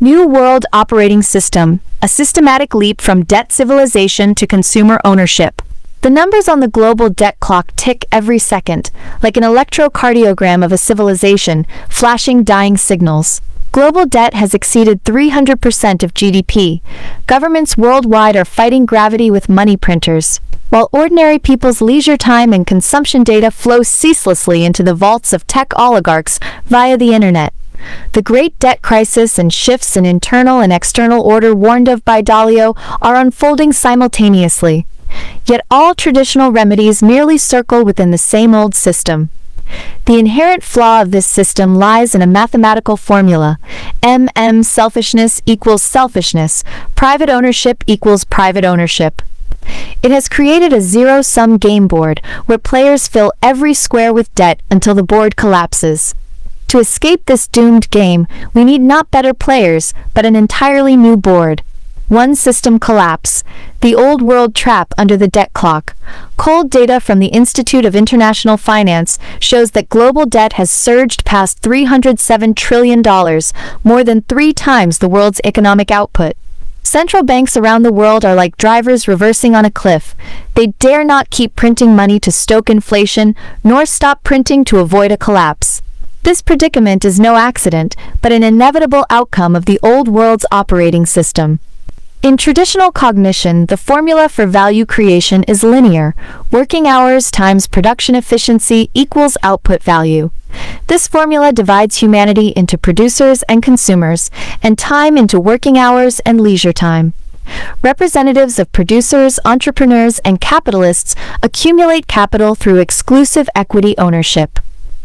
New World Operating System, a systematic leap from debt civilization to consumer ownership. The numbers on the global debt clock tick every second, like an electrocardiogram of a civilization, flashing dying signals. Global debt has exceeded 300% of GDP. Governments worldwide are fighting gravity with money printers, while ordinary people's leisure time and consumption data flow ceaselessly into the vaults of tech oligarchs via the internet. The great debt crisis and shifts in internal and external order warned of by Dalio are unfolding simultaneously. Yet all traditional remedies merely circle within the same old system. The inherent flaw of this system lies in a mathematical formula. Selfishness equals selfishness. Private ownership equals private ownership. It has created a zero-sum game board where players fill every square with debt until the board collapses. To escape this doomed game, we need not better players, but an entirely new board. One system collapse. The old world trap under the debt clock. Cold data from the Institute of International Finance shows that global debt has surged past $307 trillion, more than 3 times the world's economic output. Central banks around the world are like drivers reversing on a cliff. They dare not keep printing money to stoke inflation, nor stop printing to avoid a collapse. This predicament is no accident, but an inevitable outcome of the old world's operating system. In traditional cognition, the formula for value creation is linear. Working hours times production efficiency equals output value. This formula divides humanity into producers and consumers, and time into working hours and leisure time. Representatives of producers, entrepreneurs, and capitalists accumulate capital through exclusive equity ownership,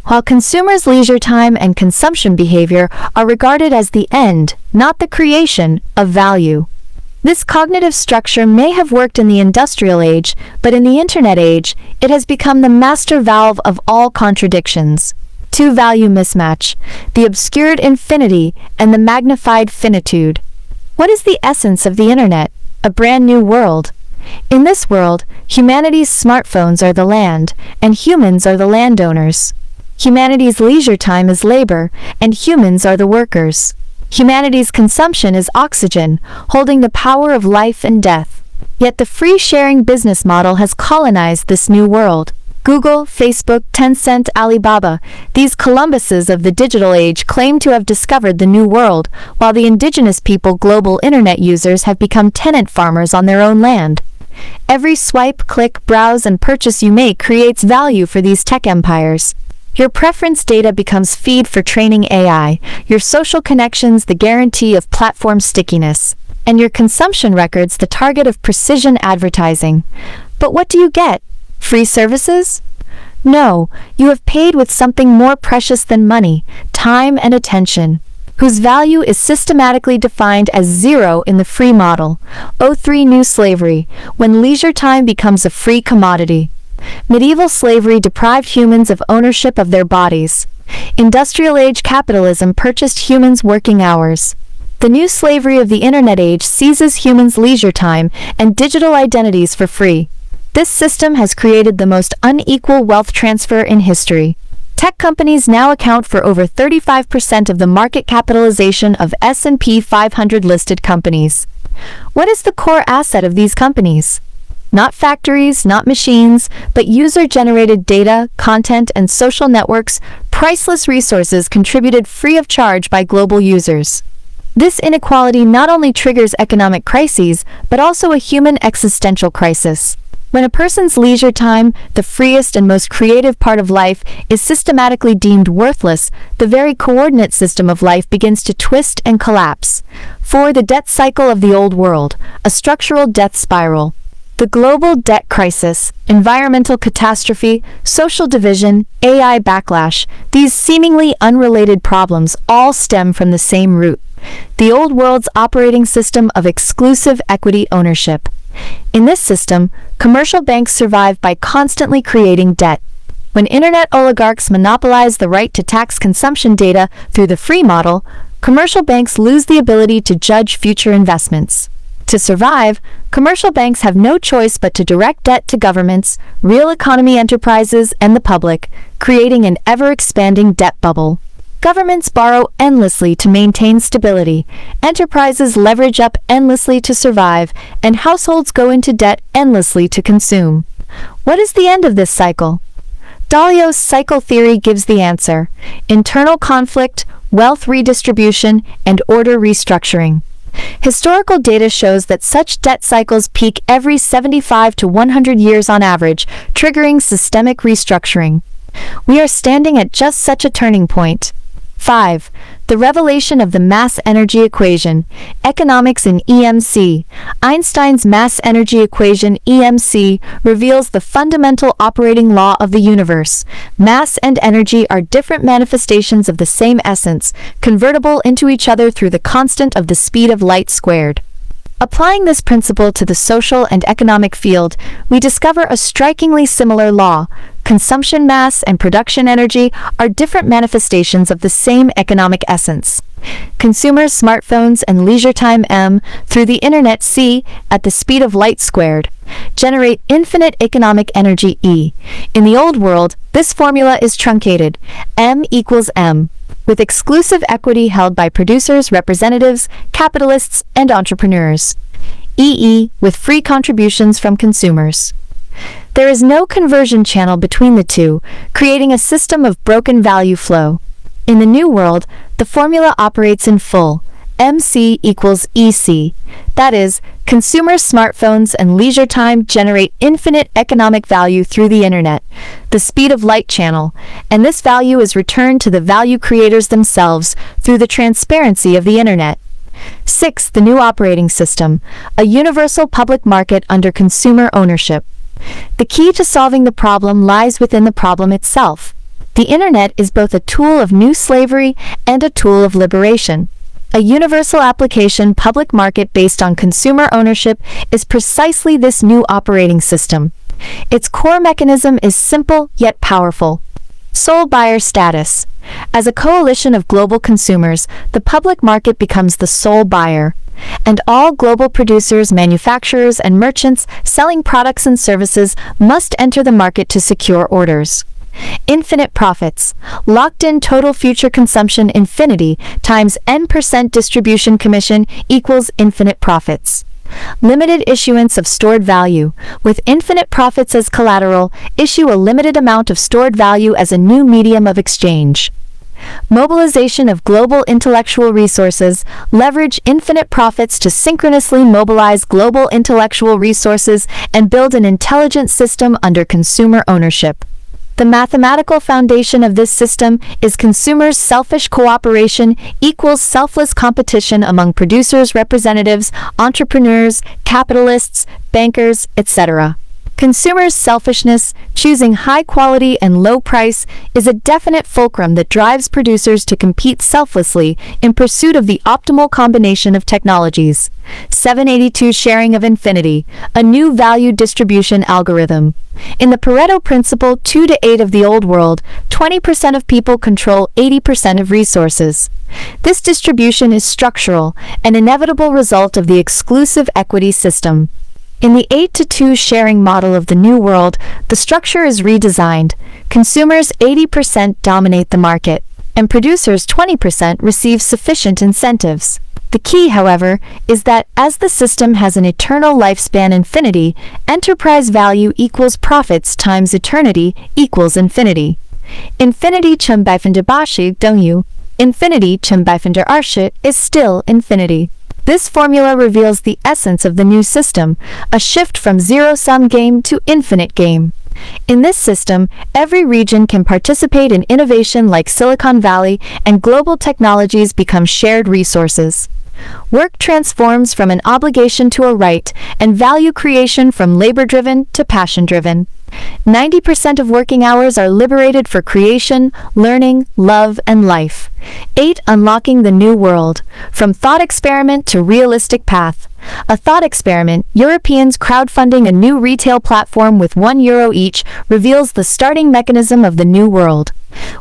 while consumers' leisure time and consumption behavior are regarded as the end, not the creation, of value. This cognitive structure may have worked in the industrial age, but in the internet age, it has become the master valve of all contradictions. Two-value mismatch, the obscured infinity and the magnified finitude. What is the essence of the internet? A brand new world. In this world, humanity's smartphones are the land, and humans are the landowners. Humanity's leisure time is labor, and humans are the workers. Humanity's consumption is oxygen, holding the power of life and death. Yet the free-sharing business model has colonized this new world. Google, Facebook, Tencent, Alibaba, these Columbuses of the digital age claim to have discovered the new world, while the indigenous people global internet users have become tenant farmers on their own land. Every swipe, click, browse, and purchase you make creates value for these tech empires. Your preference data becomes feed for training AI, your social connections the guarantee of platform stickiness, and your consumption records the target of precision advertising. But what do you get? Free services? No, you have paid with something more precious than money, time and attention, whose value is systematically defined as zero in the free model. O3 New Slavery, when leisure time becomes a free commodity. Medieval slavery deprived humans of ownership of their bodies. Industrial age capitalism purchased humans' working hours. The new slavery of the internet age seizes humans' leisure time and digital identities for free. This system has created the most unequal wealth transfer in history. Tech companies now account for over 35% of the market capitalization of S&P 500 listed companies. What is the core asset of these companies? Not factories, not machines, but user-generated data, content, and social networks, priceless resources contributed free of charge by global users. This inequality not only triggers economic crises, but also a human existential crisis. When a person's leisure time, the freest and most creative part of life, is systematically deemed worthless, the very coordinate system of life begins to twist and collapse. 4. The debt cycle of the old world, a structural death spiral. The global debt crisis, environmental catastrophe, social division, AI backlash, these seemingly unrelated problems all stem from the same root: the old world's operating system of exclusive equity ownership. In this system, commercial banks survive by constantly creating debt. When internet oligarchs monopolize the right to tax consumption data through the free model, commercial banks lose the ability to judge future investments. To survive, commercial banks have no choice but to direct debt to governments, real economy enterprises, and the public, creating an ever-expanding debt bubble. Governments borrow endlessly to maintain stability, enterprises leverage up endlessly to survive, and households go into debt endlessly to consume. What is the end of this cycle? Dalio's cycle theory gives the answer: internal conflict, wealth redistribution, and order restructuring. Historical data shows that such debt cycles peak every 75 to 100 years on average, triggering systemic restructuring. We are standing at just such a turning point. 5. The revelation of the mass energy equation. Economics in EMC. Einstein's mass energy equation (EMC) reveals the fundamental operating law of the universe. Mass and energy are different manifestations of the same essence, convertible into each other through the constant of the speed of light squared. Applying this principle to the social and economic field, we discover a strikingly similar law. Consumption mass and production energy are different manifestations of the same economic essence. Consumers' smartphones and leisure time m, through the internet c, at the speed of light squared, generate infinite economic energy E. In the old world, this formula is truncated, m equals m, with exclusive equity held by producers, representatives, capitalists, and entrepreneurs. EE, with free contributions from consumers. There is no conversion channel between the two, creating a system of broken value flow. In the New World, the formula operates in full. MC equals EC. That is, consumers' smartphones and leisure time generate infinite economic value through the internet, the speed of light channel, and this value is returned to the value creators themselves through the transparency of the internet. 6. The new operating system, a universal public market under consumer ownership. The key to solving the problem lies within the problem itself. The internet is both a tool of new slavery and a tool of liberation. A universal application public market based on consumer ownership is precisely this new operating system. Its core mechanism is simple yet powerful. Sole buyer status. As a coalition of global consumers, the public market becomes the sole buyer, and all global producers, manufacturers, and merchants selling products and services must enter the market to secure orders. Infinite profits. Locked-in total future consumption infinity times n% distribution commission equals infinite profits. Limited issuance of stored value. With infinite profits as collateral, issue a limited amount of stored value as a new medium of exchange. Mobilization of global intellectual resources. Leverage infinite profits to synchronously mobilize global intellectual resources and build an intelligent system under consumer ownership. The mathematical foundation of this system is consumers' selfish cooperation equals selfless competition among producers, representatives, entrepreneurs, capitalists, bankers, etc. Consumers' selfishness, choosing high quality and low price, is a definite fulcrum that drives producers to compete selflessly in pursuit of the optimal combination of technologies. 782 Sharing of Infinity, a new value distribution algorithm. In the Pareto principle 2 to 8 of the Old World, 20% of people control 80% of resources. This distribution is structural, an inevitable result of the exclusive equity system. In the 8-to-2 sharing model of the New World, the structure is redesigned. Consumers 80% dominate the market, and producers 20% receive sufficient incentives. The key, however, is that as the system has an eternal lifespan infinity, enterprise value equals profits times eternity equals infinity. Infinity zum Beifinderbashi don't infinity zum Beifinderarche is still infinity. This formula reveals the essence of the new system, a shift from zero-sum game to infinite game. In this system, every region can participate in innovation like Silicon Valley, and global technologies become shared resources. Work transforms from an obligation to a right, and value creation from labor-driven to passion-driven. 90% of working hours are liberated for creation, learning, love, and life. 8. Unlocking the New World. From thought experiment to realistic path. A thought experiment, Europeans crowdfunding a new retail platform with €1 each, reveals the starting mechanism of the New World.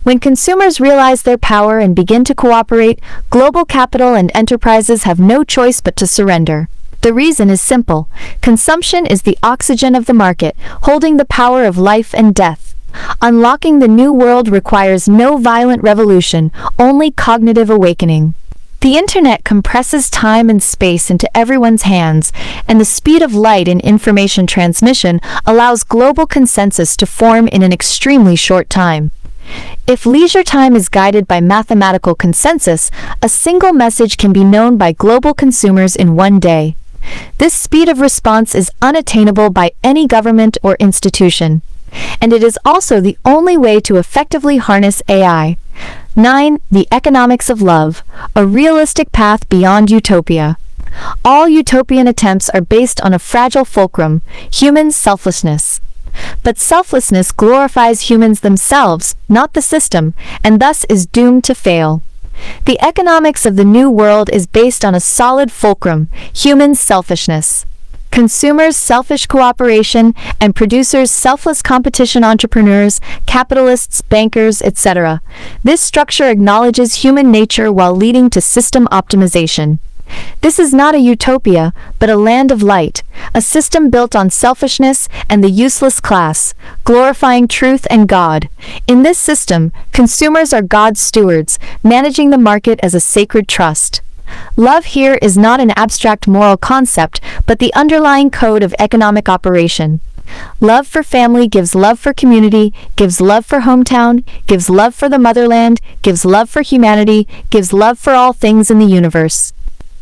When consumers realize their power and begin to cooperate, global capital and enterprises have no choice but to surrender. The reason is simple. Consumption is the oxygen of the market, holding the power of life and death. Unlocking the new world requires no violent revolution, only cognitive awakening. The internet compresses time and space into everyone's hands, and the speed of light in information transmission allows global consensus to form in an extremely short time. If leisure time is guided by mathematical consensus, a single message can be known by global consumers in one day. This speed of response is unattainable by any government or institution, and it is also the only way to effectively harness AI. 9. The economics of love, a realistic path beyond utopia. All utopian attempts are based on a fragile fulcrum, human selflessness. But selflessness glorifies humans themselves, not the system, and thus is doomed to fail. The economics of the new world is based on a solid fulcrum, human selfishness. Consumers' selfish cooperation, and producers' selfless competition, entrepreneurs, capitalists, bankers, etc. This structure acknowledges human nature while leading to system optimization. This is not a utopia, but a land of light, a system built on selfishness and the useless class, glorifying truth and God. In this system, consumers are God's stewards, managing the market as a sacred trust. Love here is not an abstract moral concept, but the underlying code of economic operation. Love for family gives love for community, gives love for hometown, gives love for the motherland, gives love for humanity, gives love for all things in the universe.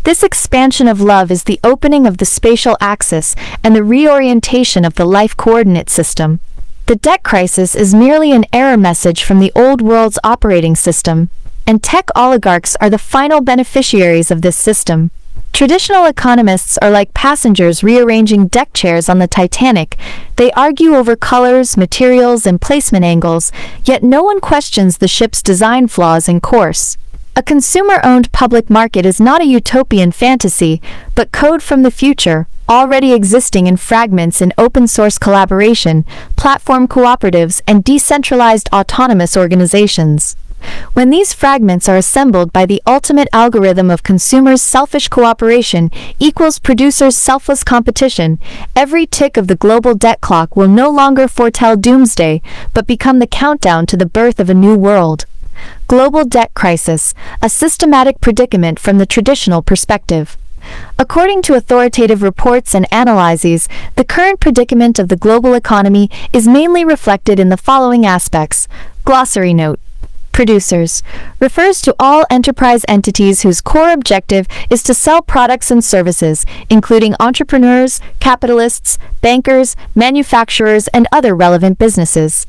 This expansion of love is the opening of the spatial axis and the reorientation of the life coordinate system. The debt crisis is merely an error message from the old world's operating system, and tech oligarchs are the final beneficiaries of this system. Traditional economists are like passengers rearranging deck chairs on the Titanic. They argue over colors, materials, and placement angles, yet no one questions the ship's design flaws and course. A consumer-owned public market is not a utopian fantasy, but code from the future, already existing in fragments in open-source collaboration, platform cooperatives, and decentralized autonomous organizations. When these fragments are assembled by the ultimate algorithm of consumers' selfish cooperation equals producers' selfless competition, every tick of the global debt clock will no longer foretell doomsday, but become the countdown to the birth of a new world. Global debt crisis, a systematic predicament from the traditional perspective. According to authoritative reports and analyses, the current predicament of the global economy is mainly reflected in the following aspects. Glossary note. Producers refers to all enterprise entities whose core objective is to sell products and services, including entrepreneurs, capitalists, bankers, manufacturers, and other relevant businesses.